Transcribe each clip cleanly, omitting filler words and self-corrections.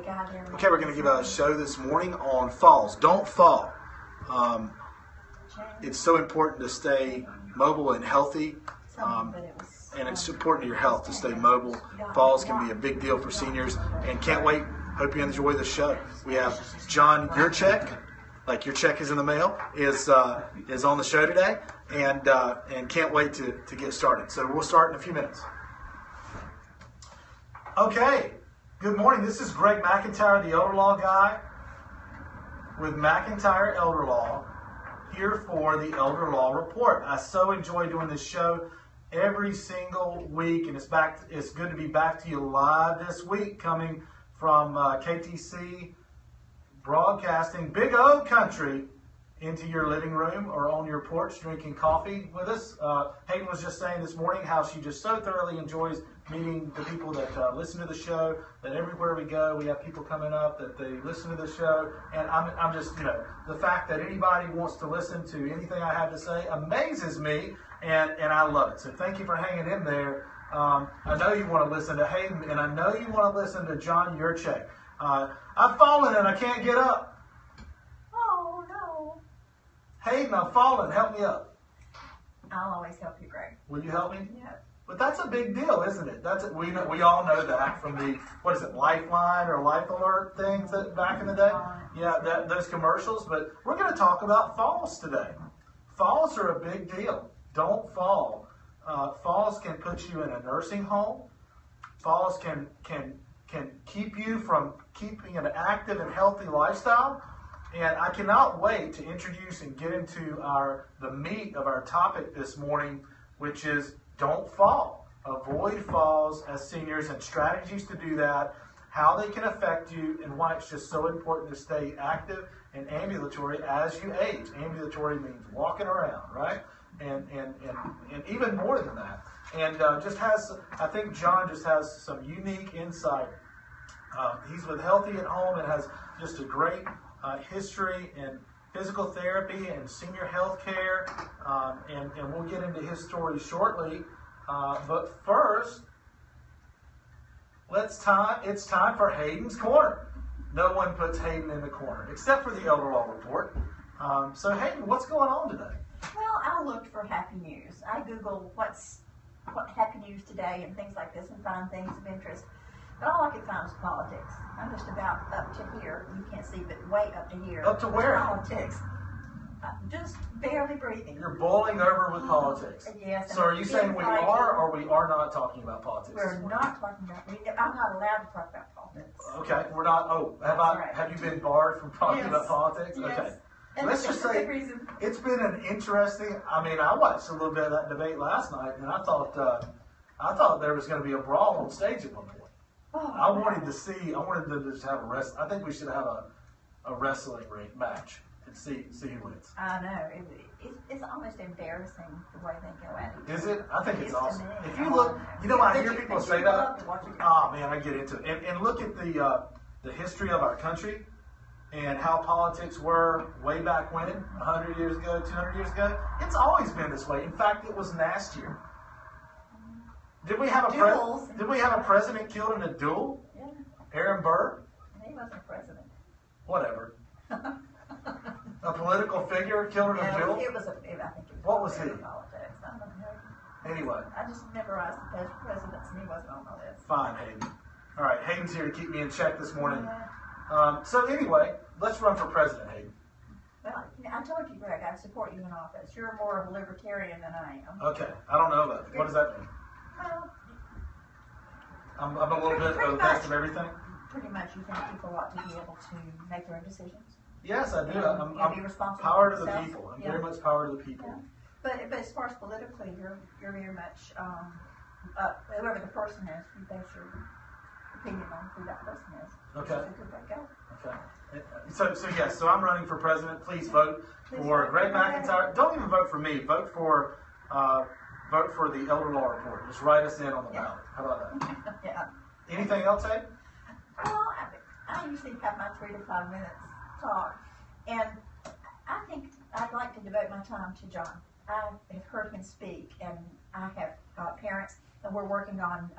Okay, we're going to give a show this morning on falls. Don't fall. It's so important to stay mobile and healthy, and it's important to your health to stay mobile. Falls can be a big deal for seniors, and can't wait. Hope you enjoy the show. We have John Jurchack, like your check is in the mail, is on the show today, and can't wait to get started. So we'll start in a few minutes. Okay, good morning. This is Greg McIntyre, the Elder Law guy with McIntyre Elder Law, here for the Elder Law Report. I so enjoy doing this show every single week, and it's good to be back to you live this week, coming from KTC broadcasting Big O Country into your living room or on your porch drinking coffee with us. Hayden was just saying this morning how she just so thoroughly enjoys meeting the people that listen to the show, that everywhere we go we have people coming up that they listen to the show, and I'm just, the fact that anybody wants to listen to anything I have to say amazes me, and I love it. So thank you for hanging in there. I know you want to listen to Hayden, and I know you want to listen to John Jurchack. I've fallen and I can't get up. Oh, no. Hayden, I've fallen. Help me up. I'll always help you, Greg. Will you help me? Yeah. But that's a big deal, isn't it? We all know that from the, what is it, Lifeline or Life Alert things that back in the day? Yeah, those commercials. But we're going to talk about falls today. Falls are a big deal. Don't fall. Falls can put you in a nursing home. Falls can keep you from keeping an active and healthy lifestyle. And I cannot wait to introduce and get into the meat of our topic this morning, which is don't fall. Avoid falls as seniors and strategies to do that, how they can affect you, and why it's just so important to stay active and ambulatory as you age. Ambulatory means walking around, right? And even more than that. And I think John just has some unique insight. He's with Healthy at Home and has just a great history in physical therapy and senior health care, and we'll get into his story shortly. But first, it's time for Hayden's Corner. No one puts Hayden in the corner, except for the Elder Law Report. So Hayden, what's going on today? Well, I looked for happy news. I Googled what happy news today and things like this and find things of interest. But all I could find was politics. I'm just about up to here. You can't see, but way up to here. Up to where? Politics. Just barely breathing. You're boiling over with politics. Yes. So are you saying we are or we are not talking about politics? We're not talking about. I'm not allowed to talk about politics. Okay, we're not. Oh, have you been barred from talking about politics? Yes. Okay. And let's just say it's been an interesting. I watched a little bit of that debate last night, and I thought there was going to be a brawl on stage at one point. I wanted them to just have a wrestling. I think we should have a wrestling match and see who wins. I know. It's almost embarrassing the way they go at it. Is it? I think it's awesome. If you look, I hear people say that. Oh man, I get into it. And look at the history of our country and how politics were way back when, 100 years ago, 200 years ago. It's always been this way. In fact, it was nastier. Did we have a president killed in a duel? Yeah. Aaron Burr? He wasn't president. Whatever. A political figure killed in a duel? What was he? Politics. I don't know. Anyway. I just memorized the presidents and he wasn't on my list. Fine, Hayden. All right, Hayden's here to keep me in check this morning. So anyway, let's run for president, Hayden. Well, I told you, Greg, I'd support you in office. You're more of a libertarian than I am. Okay, I don't know about that. What does that mean? Well, I'm a little bit of best of everything. Pretty much, you think people ought to be able to make their own decisions. Yes, I do. I'm be responsible power to for the yourself. people. I'm very much power to the people. Yeah. But as far as politically, you're very much whoever the person is, you base your opinion on who that person is. Okay. Go. Okay. So I'm running for president. Please vote for Greg McIntyre. Don't even vote for me. Vote for the Elder Law Report. Just write us in on the ballot. How about that? Yeah. Anything else, Ed? Well, I usually have my 3 to 5 minutes talk, and I think I'd like to devote my time to John. I have heard him speak, and I have parents and we're working on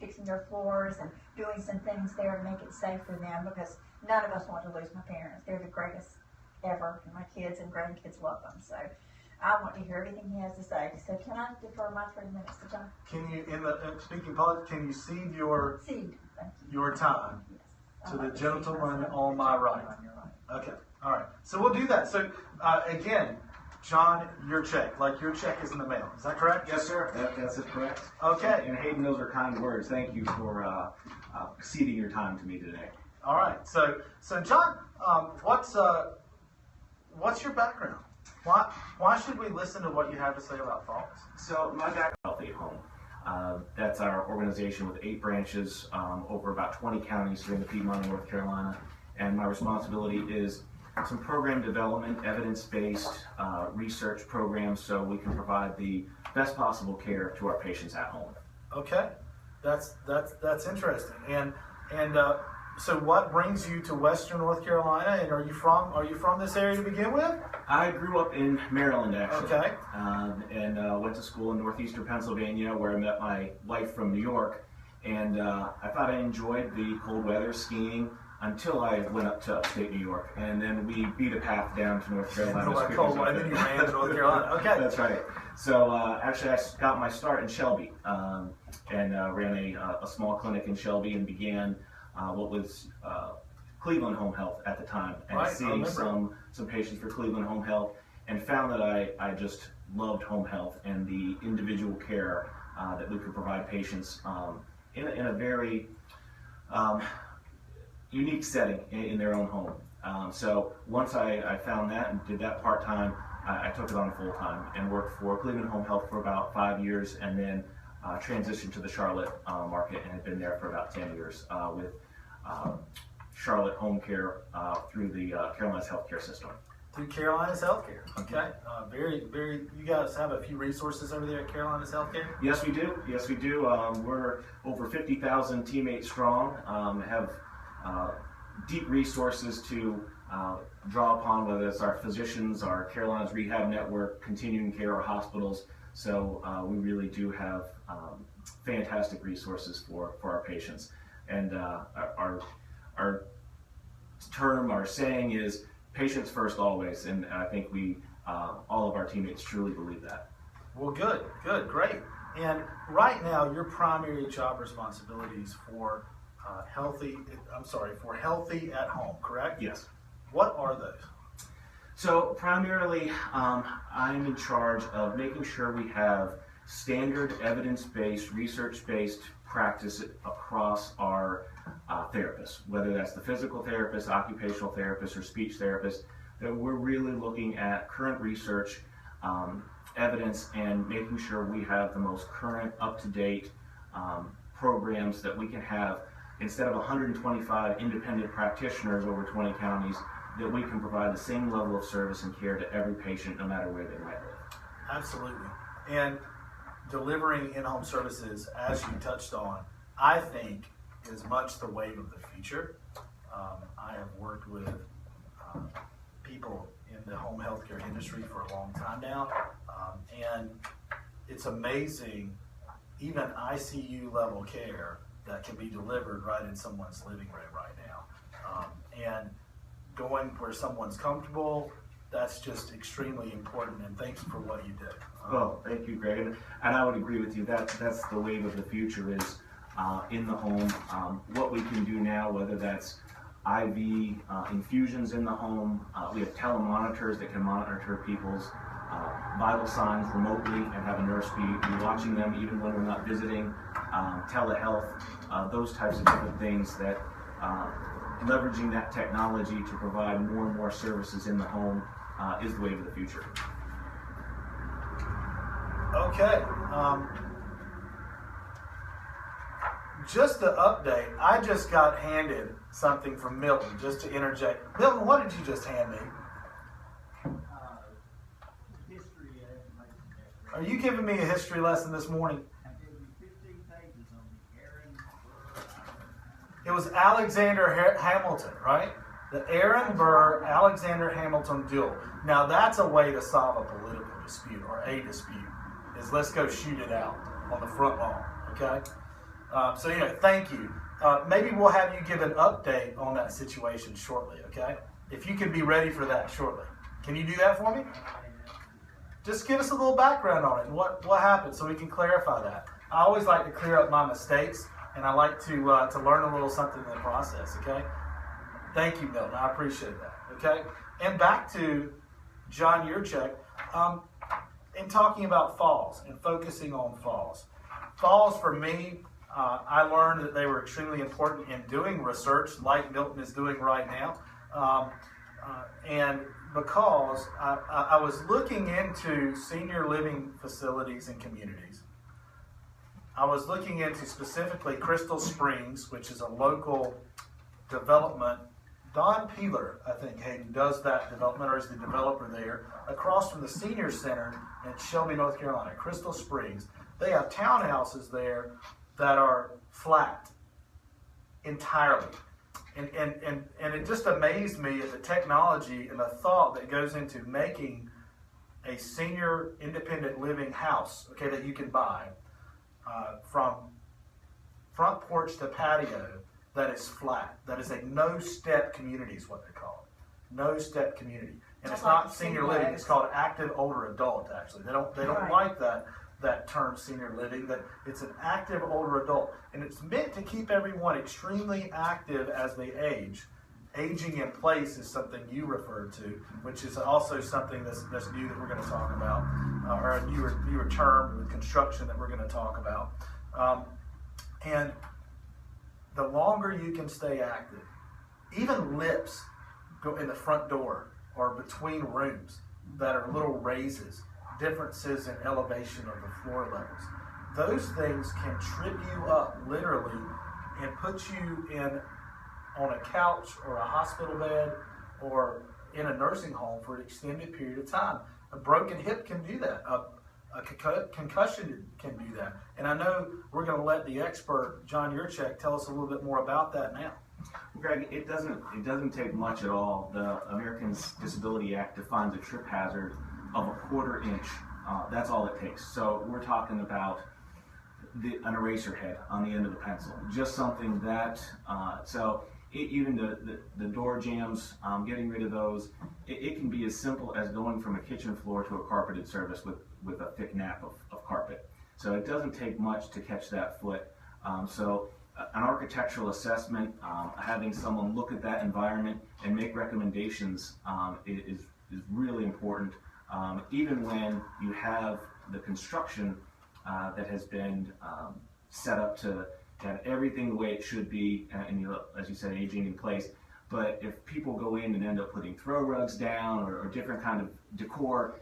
fixing their floors and doing some things there to make it safe for them, because none of us want to lose my parents. They're the greatest ever, and my kids and grandkids love them. So I want to hear everything he has to say. So can I defer my 3 minutes to John? Can you, speaking politics, can you cede your Thank you. your time Yes. to the gentleman on my right? Okay, all right. So we'll do that. So again, John Jurchack, like your check is in the mail. Is that correct? Yes, sir. That's it, correct. Okay. And Hayden, those are kind words. Thank you for ceding your time to me today. All right. So John, what's your background? Why should we listen to what you have to say about falls? So my background is Healthy Home. That's our organization with 8 branches over about 20 counties here in the Piedmont, North Carolina. And my responsibility is some program development, evidence-based research programs, so we can provide the best possible care to our patients at home. Okay, that's interesting. And so what brings you to Western North Carolina? And are you from this area to begin with? I grew up in Maryland, actually. Okay. And went to school in northeastern Pennsylvania, where I met my wife from New York. And I thought I enjoyed the cold weather, skiing, until I went up to upstate New York. And then we beat a path down to North Carolina. And then you ran to North Carolina. Okay. That's right. So actually I got my start in Shelby and ran a small clinic in Shelby and began what was Cleveland Home Health at the time, and seeing some patients for Cleveland Home Health, and found that I just loved home health and the individual care that we could provide patients in a very unique setting in their own home. So once I found that and did that part-time, I took it on full-time and worked for Cleveland Home Health for about 5 years, and then transitioned to the Charlotte market, and have been there for about 10 years with Charlotte Home Care through the Carolinas Healthcare System. Through Carolinas Healthcare. Okay. Very. You guys have a few resources over there at Carolinas Healthcare? Yes, we do. Yes, we do. We're over 50,000 teammates strong. Have deep resources to draw upon, whether it's our physicians, our Carolinas Rehab Network, continuing care, or hospitals. So we really do have fantastic resources for our patients. And our saying is patients first always, and I think we all of our teammates truly believe that. Well, good, great. And right now, your primary job responsibilities for healthy at home, correct? Yes. What are those? So primarily, I'm in charge of making sure we have standard evidence-based, research-based practice across our therapists, whether that's the physical therapist, occupational therapist, or speech therapist, that we're really looking at current research, evidence, and making sure we have the most current, up-to-date programs that we can have. Instead of 125 independent practitioners over 20 counties, that we can provide the same level of service and care to every patient, no matter where they might live. Absolutely. And delivering in-home services, as you touched on, I think is much the wave of the future. I have worked with people in the home healthcare industry for a long time now, and it's amazing, even ICU level care that can be delivered right in someone's living room right now. And going where someone's comfortable, that's just extremely important, and thanks for what you did. Well, thank you, Greg, and I would agree with you. That's the wave of the future is in the home. What we can do now, whether that's IV infusions in the home, we have telemonitors that can monitor people's vital signs remotely and have a nurse be watching them even when we're not visiting, telehealth, those types of different things that leveraging that technology to provide more and more services in the home is the wave of the future. Okay. Just to update, I just got handed something from Milton, just to interject. Milton, what did you just hand me? History information. Are you giving me a history lesson this morning? I gave you 15 pages on the Aaron. It was Alexander Hamilton, right? The Aaron Burr Alexander Hamilton duel. Now that's a way to solve a political dispute, or a dispute, is let's go shoot it out on the front lawn. Okay? So thank you. Maybe we'll have you give an update on that situation shortly, okay? If you can be ready for that shortly. Can you do that for me? Just give us a little background on it and what happened so we can clarify that. I always like to clear up my mistakes, and I like to learn a little something in the process, okay? Thank you, Milton. I appreciate that, okay? And back to John Jurchack, in talking about falls and focusing on falls. Falls, for me, I learned that they were extremely important in doing research like Milton is doing right now. And because I was looking into senior living facilities and communities. I was looking into specifically Crystal Springs, which is a local development. Don Peeler, I think, Hayden, does that development, or is the developer there, across from the Senior Center in Shelby, North Carolina, Crystal Springs. They have townhouses there that are flat entirely. And it just amazed me at the technology and the thought that goes into making a senior independent living house, okay, that you can buy from front porch to patio that is flat. That is a no-step community is what they call it. No-step community. And it's not senior living, it's called active older adult, actually. They don't like that term senior living, that it's an active older adult. And it's meant to keep everyone extremely active as they age. Aging in place is something you referred to, which is also something that's new that we're going to talk about, or a newer term with construction that we're going to talk about. And the longer you can stay active, even lips go in the front door or between rooms that are little raises, differences in elevation of the floor levels. Those things can trip you up literally and put you on a couch or a hospital bed or in a nursing home for an extended period of time. A broken hip can do that. A concussion can do that. And I know we're going to let the expert, John Jurchack, tell us a little bit more about that now. Greg, it doesn't take much at all. The Americans Disability Act defines a trip hazard of a 1/4 inch. That's all it takes. So we're talking about an eraser head on the end of the pencil. Just something that, even the door jambs, getting rid of those, it can be as simple as going from a kitchen floor to a carpeted surface with a thick nap of carpet. So it doesn't take much to catch that foot. An architectural assessment, having someone look at that environment and make recommendations is really important. Even when you have the construction that has been set up to have everything the way it should be, and as you said, aging in place. But if people go in and end up putting throw rugs down or different kind of decor,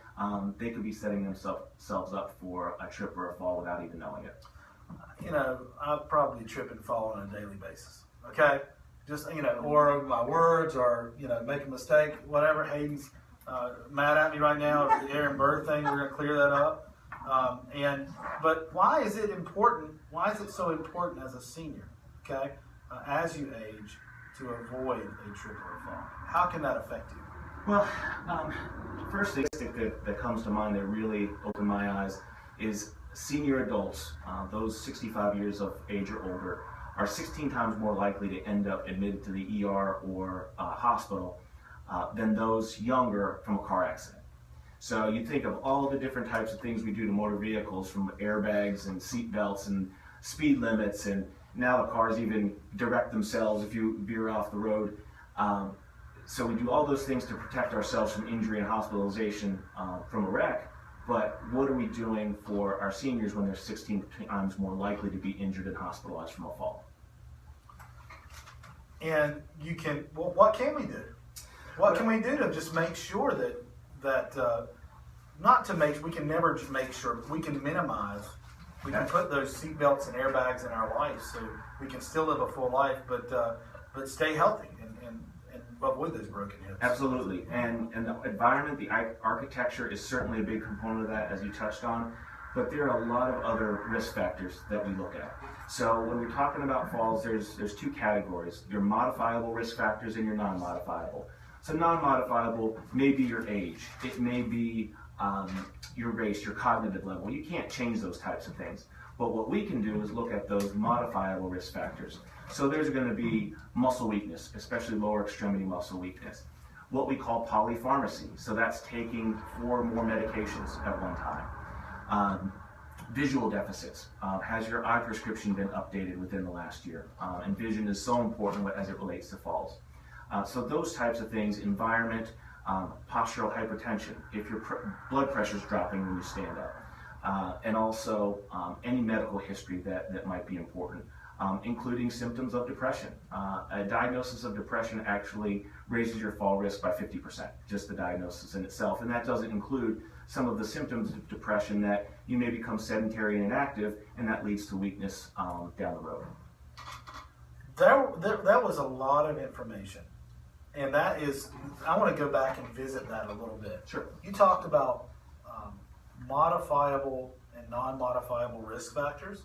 they could be setting themselves up for a trip or a fall without even knowing it. I probably trip and fall on a daily basis. Okay, just or my words, or make a mistake, whatever. Hayden's mad at me right now over the Aaron Burr thing. We're gonna clear that up. But why is it important? Why is it so important as a senior? Okay, as you age, to avoid a trip or a fall? How can that affect you? Well, first thing that comes to mind that really opened my eyes is senior adults, those 65 years of age or older, are 16 times more likely to end up admitted to the ER or hospital than those younger from a car accident. So you think of all the different types of things we do to motor vehicles, from airbags and seat belts and speed limits, and now the cars even direct themselves if you veer off the road. So we do all those things to protect ourselves from injury and hospitalization from a wreck. But what are we doing for our seniors when they're 16 times more likely to be injured and hospitalized from a fall? And what can we do? What can we do to just make sure we can never just make sure, we can minimize, we can put those seat belts and airbags in our life so we can still live a full life, but stay healthy and avoid those broken hips. Absolutely, and the environment, the architecture is certainly a big component of that, as you touched on, but there are a lot of other risk factors that we look at. So when we're talking about falls, there's two categories: your modifiable risk factors and your non-modifiable. So non-modifiable may be your age, it may be your race, your cognitive level. You can't change those types of things. But what we can do is look at those modifiable risk factors. So there's going to be muscle weakness, especially lower extremity muscle weakness. What we call polypharmacy, so that's taking 4 or more medications at one time. Visual deficits. Has your eye prescription been updated within the last year? And vision is so important as it relates to falls. So those types of things, environment, postural hypertension, if your blood pressure is dropping when you stand up, and also any medical history that might be important, including symptoms of depression. A diagnosis of depression actually raises your fall risk by 50%, just the diagnosis in itself, and that doesn't include some of the symptoms of depression that you may become sedentary and inactive, and that leads to weakness down the road. That was a lot of information. And that is, I want to go back and visit that a little bit. Sure. You talked about modifiable and non-modifiable risk factors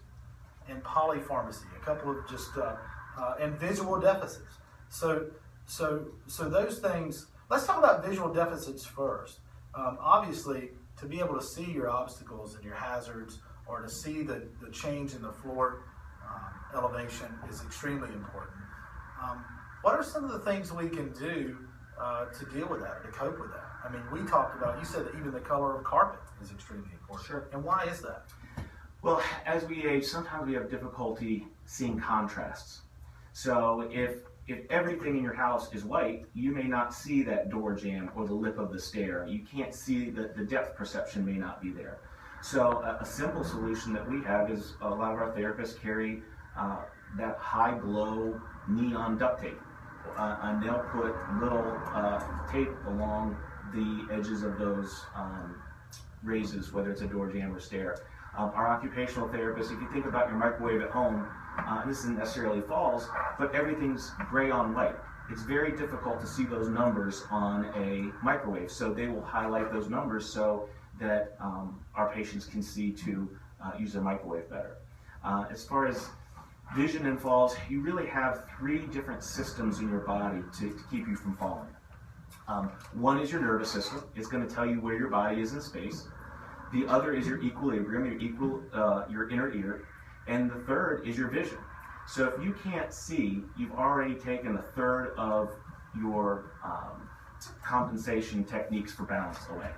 and polypharmacy, a couple of just, and visual deficits. So those things, let's talk about visual deficits first. Obviously, to be able to see your obstacles and your hazards, or to see the change in the floor elevation is extremely important. What are some of the things we can do to deal with that, or to cope with that? I mean, we talked about, you said that even the color of carpet is extremely important. Sure. And why is that? Well, as we age, sometimes we have difficulty seeing contrasts. So if everything in your house is white, you may not see that door jamb or the lip of the stair. You can't see the depth perception may not be there. So a simple solution that we have is a lot of our therapists carry that high glow neon duct tape. And they'll put little tape along the edges of those raises, whether it's a door jamb or stair. Our occupational therapists, if you think about your microwave at home, this isn't necessarily falls, but everything's gray on white. It's very difficult to see those numbers on a microwave, so they will highlight those numbers so that our patients can see to use their microwave better. As far as vision and falls, you really have 3 different systems in your body to keep you from falling. One is your nervous system. It's going to tell you where your body is in space. The other is your equilibrium, your inner ear. And the third is your vision. So if you can't see, you've already taken a third of your compensation techniques for balance away.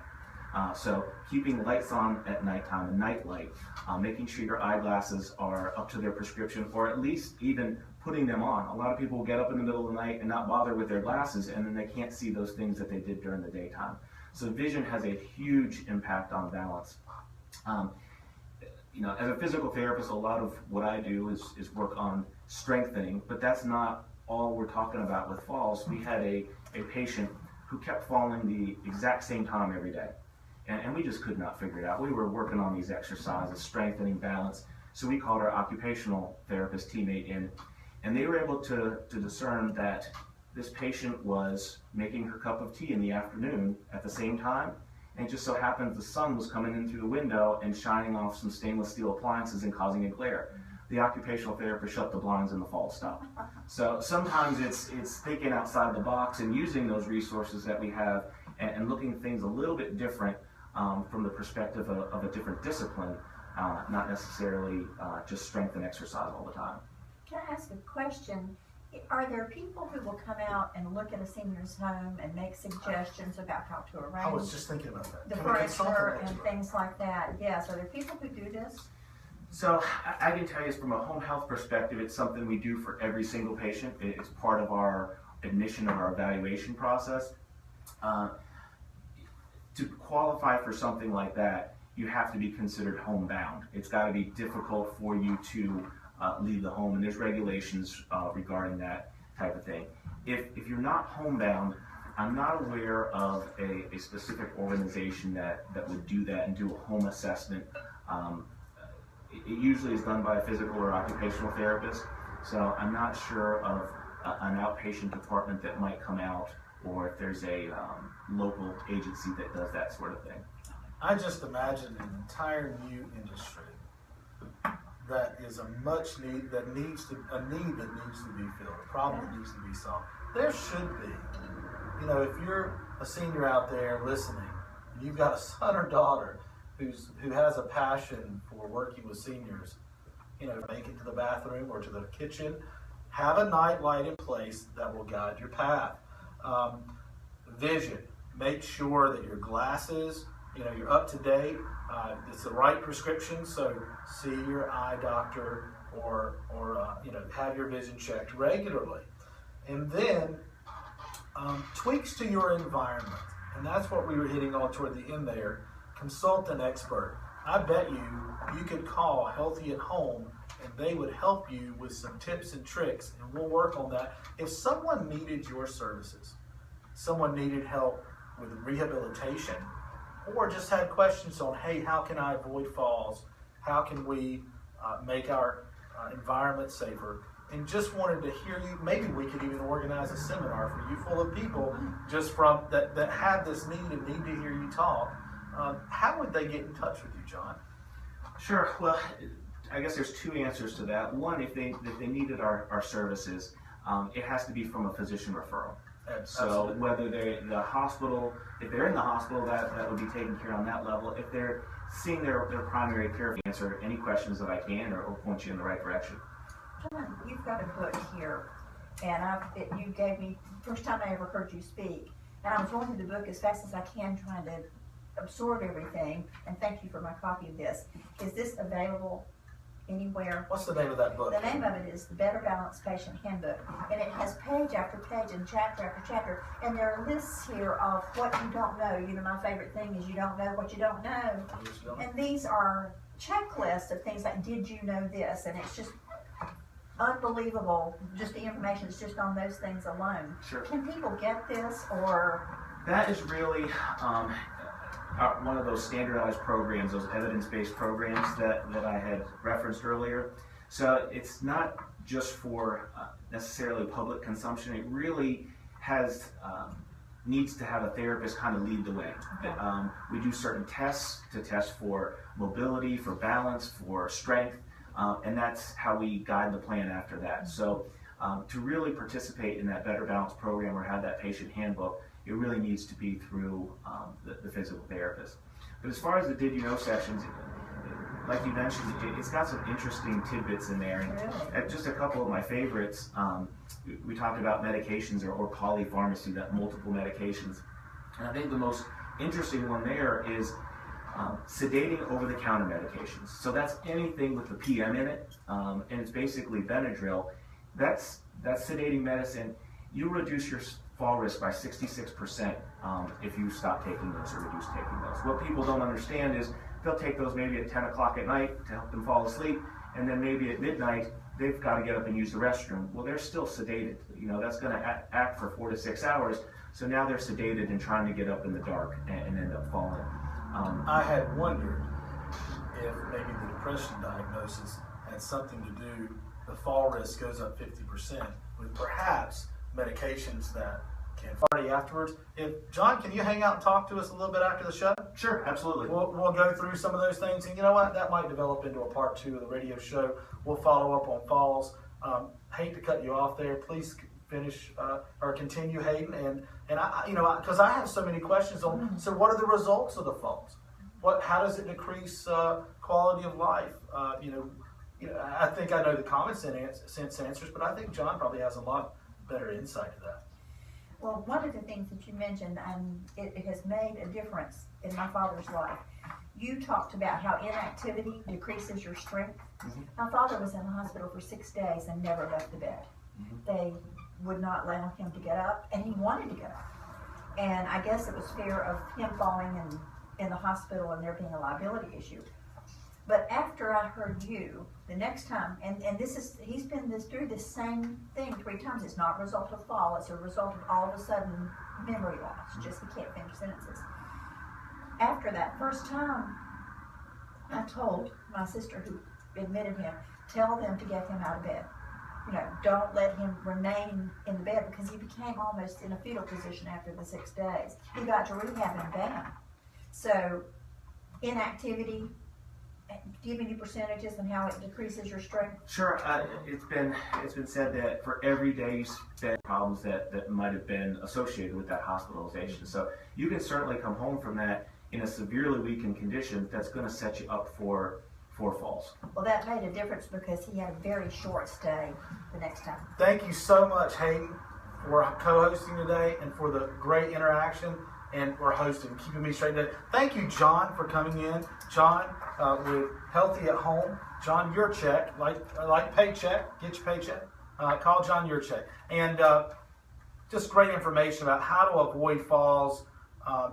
So keeping lights on at nighttime, a night light, making sure your eyeglasses are up to their prescription, or at least even putting them on. A lot of people get up in the middle of the night and not bother with their glasses, and then they can't see those things that they did during the daytime. So vision has a huge impact on balance. As a physical therapist, a lot of what I do is work on strengthening, but that's not all we're talking about with falls. We had a patient who kept falling the exact same time every day. And we just could not figure it out. We were working on these exercises, strengthening balance. So we called our occupational therapist teammate in, and they were able to discern that this patient was making her cup of tea in the afternoon at the same time. And it just so happened the sun was coming in through the window and shining off some stainless steel appliances and causing a glare. The occupational therapist shut the blinds and the fall stopped. So sometimes it's thinking outside the box and using those resources that we have and looking at things a little bit different from the perspective of a different discipline, not necessarily just strength and exercise all the time. Can I ask a question? Are there people who will come out and look at a senior's home and make suggestions about how to arrange I was just thinking about that. the Can we consult furniture that? and things like that? Yes, are there people who do this? So I can tell you from a home health perspective, it's something we do for every single patient. It's part of our admission of our evaluation process. To qualify for something like that, you have to be considered homebound. It's got to be difficult for you to leave the home, and there's regulations regarding that type of thing. If you're not homebound, I'm not aware of a specific organization that would do that and do a home assessment. It usually is done by a physical or occupational therapist, so I'm not sure of an outpatient department that might come out, or if there's a local agency that does that sort of thing. I just imagine an entire new industry that is a need that needs to be filled, a problem that needs to be solved. There should be. If you're a senior out there listening, and you've got a son or daughter who has a passion for working with seniors, make it to the bathroom or to the kitchen, have a night light in place that will guide your path. Vision, make sure that your glasses, you're up to date. It's the right prescription, so see your eye doctor or have your vision checked regularly. And then tweaks to your environment, and that's what we were hitting on toward the end there. Consult an expert. I bet you could call Healthy at Home and they would help you with some tips and tricks, and we'll work on that. If someone needed your services, someone needed help with rehabilitation, or just had questions on, hey, how can I avoid falls? How can we make our environment safer? And just wanted to hear you. Maybe we could even organize a seminar for you full of people just from that have this need and need to hear you talk. How would they get in touch with you, John? Sure. Well, I guess there's two answers to that. One, if they needed our services, it has to be from a physician referral. So whether they're in the hospital, if they're in the hospital, that would be taken care of on that level. If they're seeing their primary care, answer any questions that I can or point you in the right direction. John, you've got a book here, and you gave me first time I ever heard you speak, and I was going through the book as fast as I can, trying to absorb everything. And thank you for my copy of this. Is this available anywhere? What's the name of that book? The name of it is The Better Balanced Patient Handbook, and it has page after page and chapter after chapter, and there are lists here of what you don't know. My favorite thing is you don't know what you don't know, and these are checklists of things like, did you know this? And it's just unbelievable, just the information is just on those things alone. Sure. Can people get this, or? That is really one of those standardized programs, those evidence-based programs that I had referenced earlier. So it's not just for necessarily public consumption. It really has needs to have a therapist kind of lead the way. Okay. We do certain tests to test for mobility, for balance, for strength, and that's how we guide the plan after that. So to really participate in that Better Balance program or have that patient handbook, it really needs to be through the physical therapist. But as far as the Did You Know sections, like you mentioned, it's got some interesting tidbits in there. And just a couple of my favorites, we talked about medications or polypharmacy, that multiple medications. And I think the most interesting one there is sedating over-the-counter medications. So that's anything with the PM in it, and it's basically Benadryl. That's sedating medicine. You reduce your fall risk by 66% if you stop taking those or reduce taking those. What people don't understand is they'll take those maybe at 10 o'clock at night to help them fall asleep, and then maybe at midnight they've got to get up and use the restroom. Well, they're still sedated. That's going to act for 4 to 6 hours. So now they're sedated and trying to get up in the dark and end up falling. I had wondered if maybe the depression diagnosis had something to do, the fall risk goes up 50% with perhaps medications that can party afterwards. John, can you hang out and talk to us a little bit after the show? Sure, absolutely. We'll go through some of those things, and you know what? That might develop into a part 2 of the radio show. We'll follow up on falls. Hate to cut you off there. Please finish or continue, Hayden. And I because I have so many questions on. So, what are the results of the falls? How does it decrease quality of life? I think I know the common sense answers, but I think John probably has a lot better insight to that. Well, one of the things that you mentioned, it has made a difference in my father's life. You talked about how inactivity decreases your strength. Mm-hmm. My father was in the hospital for 6 days and never left the bed. Mm-hmm. They would not allow him to get up, and he wanted to get up. And I guess it was fear of him falling in the hospital and there being a liability issue. But after I heard you, the next time, and he's been through the same thing 3 times. It's not a result of fall, it's a result of all of a sudden memory loss, just he can't finish sentences. After that first time, I told my sister who admitted him, tell them to get him out of bed. Don't let him remain in the bed, because he became almost in a fetal position after the 6 days. He got to rehab and down. So inactivity, do you have any percentages on how it decreases your strength? Sure. It's been said that for every day you spend problems that might have been associated with that hospitalization. So you can certainly come home from that in a severely weakened condition that's going to set you up for for falls. Well, that made a difference because he had a very short stay the next time. Thank you so much, Hayden, for co-hosting today and for the great interaction and for hosting, keeping me straight today. Thank you, John, for coming in. John, with Healthy at Home. John Jurchack, like paycheck, get your paycheck. Call John Jurchack. And just great information about how to avoid falls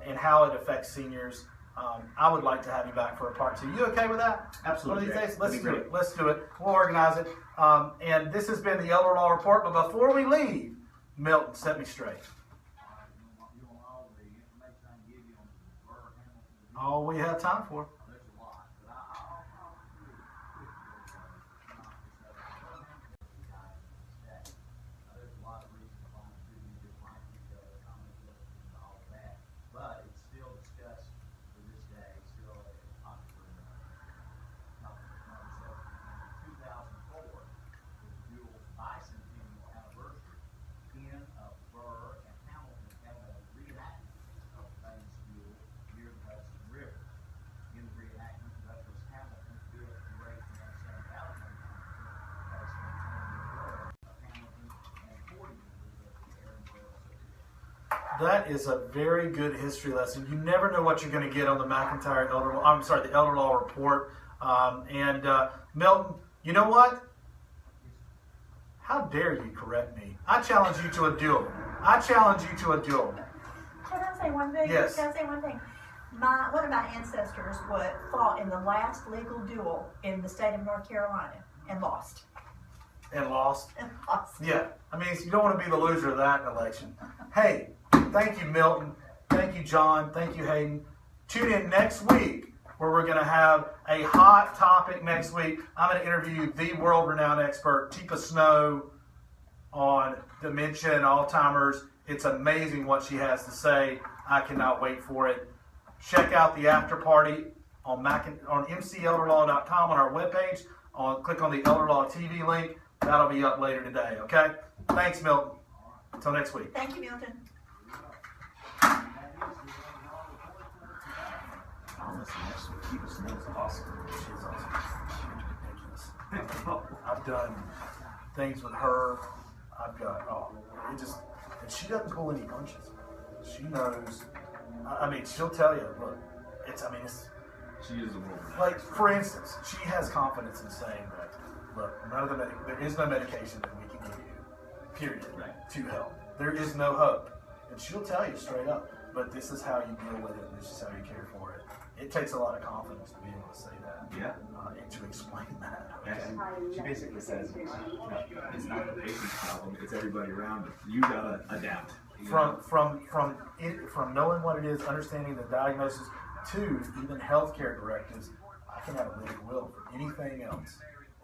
and how it affects seniors. I would like to have you back for a part 2. You okay with that? Absolutely. One of these days? Let's do it. Let's do it. We'll organize it. And this has been the Elder Law Report. But before we leave, Milton, set me straight. You want all the information I can give you on the Burr, Hamilton, All we have time for. there's a lot, but I'll do it there's a lot of reasons why students didn't like each other, and all of that, but it's still discussed to this day, still a popular topic. 2004 was Buell's bicentennial anniversary. Ken of Burr and Hamilton had a reenactment of famous Buell near the Hudson River. In the reenactment, Douglas Hamilton built the great grandson of Alabama, as Burr of Hamilton and 40 members of the Aaron Burr Association. That is a very good history lesson. You never know what you're going to get on the McIntyre Elder Law. I'm sorry, the Elder Law Report. Milton, you know what? How dare you correct me? I challenge you to a duel. I challenge you to a duel. Can I say one thing? Yes. Can I say one thing? One of my ancestors fought in the last legal duel in the state of North Carolina and lost. And lost. And lost. Yeah. I mean, you don't want to be the loser of that election. Hey, thank you, Milton. Thank you, John. Thank you, Hayden. Tune in next week where we're going to have a hot topic next week. I'm going to interview the world-renowned expert, Teepa Snow, on dementia and Alzheimer's. It's amazing what she has to say. I cannot wait for it. Check out the after party on mcelderlaw.com on our webpage. Click on the Elder Law TV link. That'll be up later today, okay? Thanks, Milton. Until next week. Thank you, Milton. Honestly, next week, Teepa Snow is awesome. She's awesome. She's ridiculous. I've done things with her. And she doesn't pull any punches. She knows. I mean, she'll tell you, look, She is a world. like, for instance, she has confidence in saying that, look, there is no medication that we can give you, period, Right. to help. There is no hope. And she'll tell you straight up, but this is how you deal with it, and this is how you care for it. It takes a lot of confidence to be able to say that. Yeah. And to explain that. And she basically says, it's not the patient's problem, it's everybody around it. You gotta adapt. From knowing what it is, understanding the diagnosis, to even healthcare directives, I can have a legal will for anything else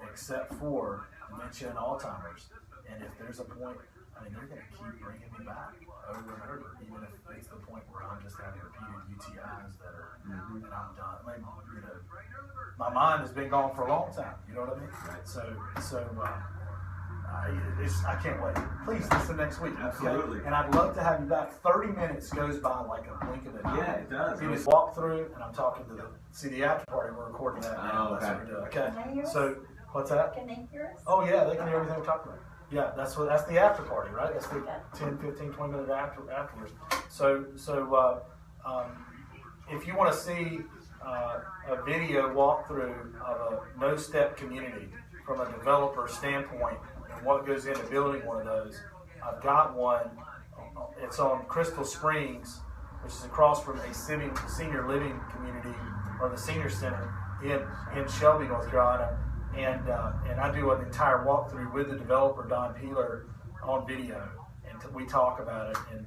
except for dementia and Alzheimer's. And if there's a point, they're going to keep bringing me back over and over, even if it's the point where I'm just having repeated UTIs that are, and I'm done. My mind has been gone for a long time. You know what I mean? I can't wait. Please listen next week. Okay? Absolutely. And I'd love to have you back. 30 minutes goes by like a blink of an eye. Yeah, it does. You just walk through, and I'm talking to the after party. We're recording that now. Oh, That's what we're doing. Okay. Can they hear us? So, what's that? Can they hear us? Oh yeah, they can hear everything we're talking about. Yeah, that's the after party, right? That's the Okay. 10, 15, 20 minutes afterwards. So if you want to see a video walkthrough of a no-step community from a developer standpoint and what goes into building one of those, I've got one. It's on Crystal Springs, which is across from a senior living community, or the senior center in Shelby, North Carolina. And I do an entire walkthrough with the developer, Don Peeler, on video, and we talk about it, and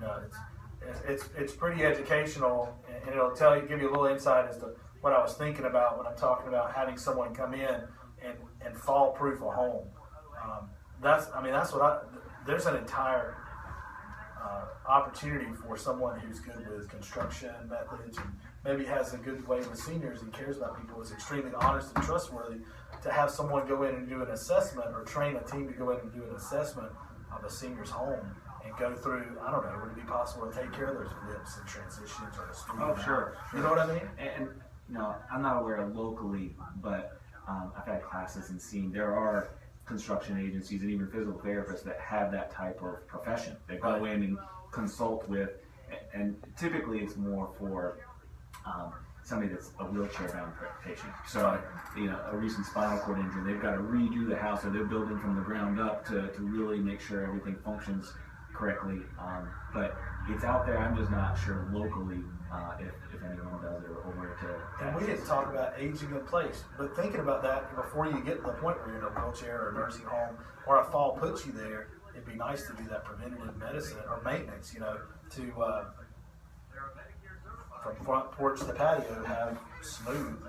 it's pretty educational, and it'll give you a little insight as to what I was thinking about when I'm talking about having someone come in and fall-proof a home. There's an entire opportunity for someone who's good with construction methods and maybe has a good way with seniors and cares about people, is extremely honest and trustworthy, to have someone go in and do an assessment, or train a team to go in and do an assessment of a senior's home and go through, I don't know, would it be possible to take care of those blips and transitions or to smooth Oh, them sure. out? You know what I mean? And no, I'm not aware locally, but I've had classes and seen there are construction agencies and even physical therapists that have that type of profession. They go in and consult with, and typically it's more for somebody that's a wheelchair-bound patient. So, a recent spinal cord injury, they've got to redo the house, or they're building from the ground up to really make sure everything functions correctly. But it's out there. I'm just not sure locally if anyone does it or where to. And we didn't talk about aging in place, but thinking about that before you get to the point where you're in a wheelchair or a nursing home or a fall puts you there, it'd be nice to do that preventative medicine or maintenance, to from front porch to patio have smooth,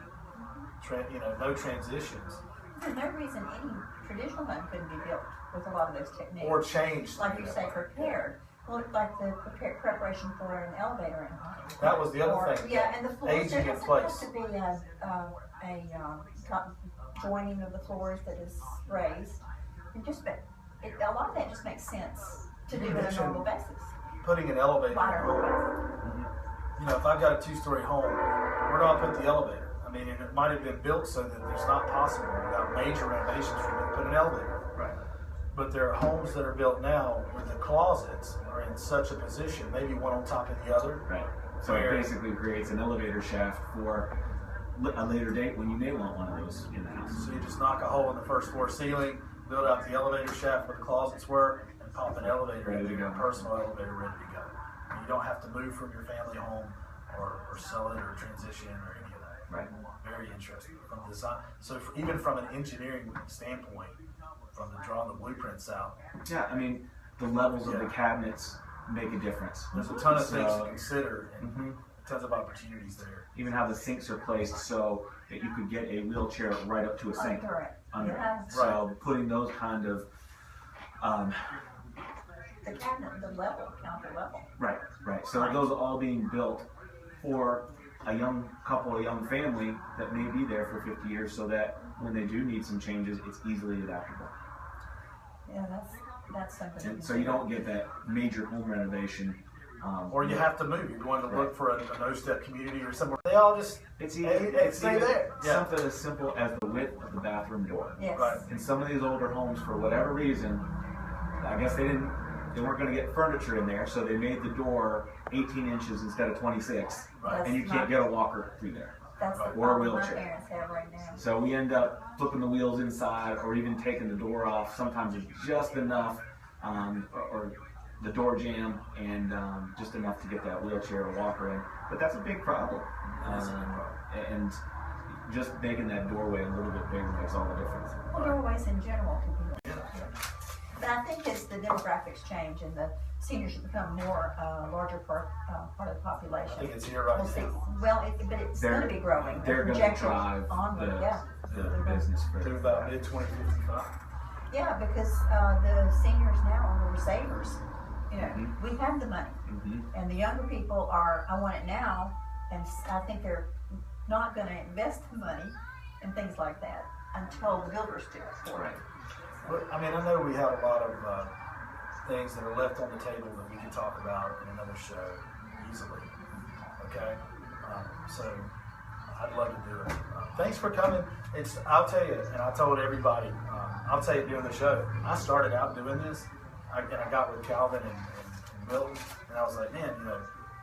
no transitions. There's no reason any traditional home couldn't be built with a lot of those techniques. Or changed. Like you say, prepared. Look like the preparation for an elevator in home. That was the other thing. Yeah, and the floors, Aging there in doesn't place. have to be a joining of the floors that is raised. And a lot of that just makes sense to do on a normal basis. Putting an elevator. If I've got a 2-story home, where do I put the elevator? I mean, and it might have been built so that it's not possible without major renovations for me to put an elevator. Right. But there are homes that are built now where the closets are in such a position, maybe one on top of the other. Right. So it basically creates an elevator shaft for a later date when you may want one of those in the house. So you just knock a hole in the first floor ceiling, build out the elevator shaft where the closets were, and pop an elevator Ready to in, go. a personal elevator ready to go. And you don't have to move from your family home or sell it or transition or any of that. Right. Very interesting from design. So even from an engineering standpoint, from drawing the blueprints out, Yeah, I mean, the levels of the cabinets make a difference. there's a ton of things to consider and Mhm. tons of opportunities there. Even how the sinks are placed so that you could get a wheelchair right up to a sink. Under. Yeah. So putting those kind of The cabinet, the counter level. right. So those are all being built for a young couple, a young family that may be there for 50 years, so that when they do need some changes, it's easily adaptable. Yeah, that's something. And so you don't get that major home renovation. Or you have to move. You're going to look for a no-step community or somewhere. They all just It's stay even there. Yeah. something as simple as the width of the bathroom door. Yes. Right. In some of these older homes, for whatever reason, I guess they weren't going to get furniture in there, so they made the door 18 inches instead of 26, Right. and you can't get a walker through there. That's the Or a problem my wheelchair. parents have right now. So we end up flipping the wheels inside, or even taking the door off. Sometimes it's just enough, or the door jamb, and just enough to get that wheelchair or walker in. But that's a big problem. And just making that doorway a little bit bigger makes all the difference. Well, doorways in general can be. But I think as the demographics change and the seniors become more larger part of the population. I think it's here right We'll see. now. Well, but it's going to be growing. They're going to Projected drive onward, the yeah. business To further. about mid-2055. Yeah, because the seniors now are savers. Mhm. We have the money, Mhm. and the younger people are, I want it now, and I think they're not going to invest the money and things like that until the builders do it for it. But, I mean, I know we have a lot of things that are left on the table that we can talk about in another show easily. Okay? So I'd love to do it. Thanks for coming. I'll tell you, and I told everybody, I'll tell you during the show, I started out doing this, and I got with Calvin and Milton, and I was like, man, you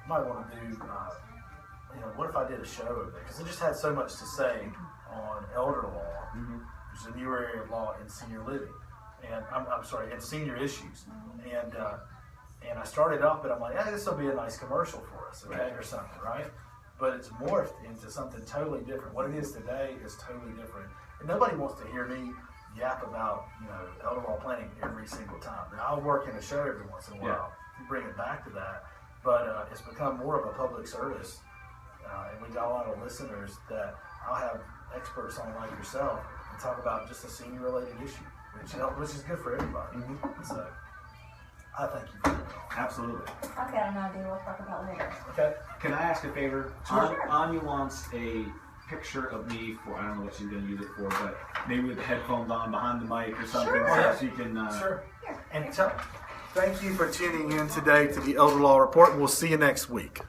might want to do, what if I did a show over there? Because it just had so much to say on elder law, which is a newer area of law in senior living, and I'm sorry, in senior issues, and I started off, but I'm like, hey, this will be a nice commercial for us, okay, or something, right? But it's morphed into something totally different. What it is today is totally different, and nobody wants to hear me yap about elder law planning every single time. Now, I'll work in a show every once in a while, bring it back to that, but it's become more of a public service, and we got a lot of listeners that I'll have experts on like yourself and talk about just a senior related issue, which is good for everybody. So I thank you for that. Absolutely. I've got an idea we'll talk about later. Okay. Can I ask a favor? Sure. Anya wants a picture of me for, I don't know what she's going to use it for, but maybe with the headphones on behind the mic or something, Sure. so she can. Sure. Here. And thank you for tuning in today to the Elder Law Report. We'll see you next week.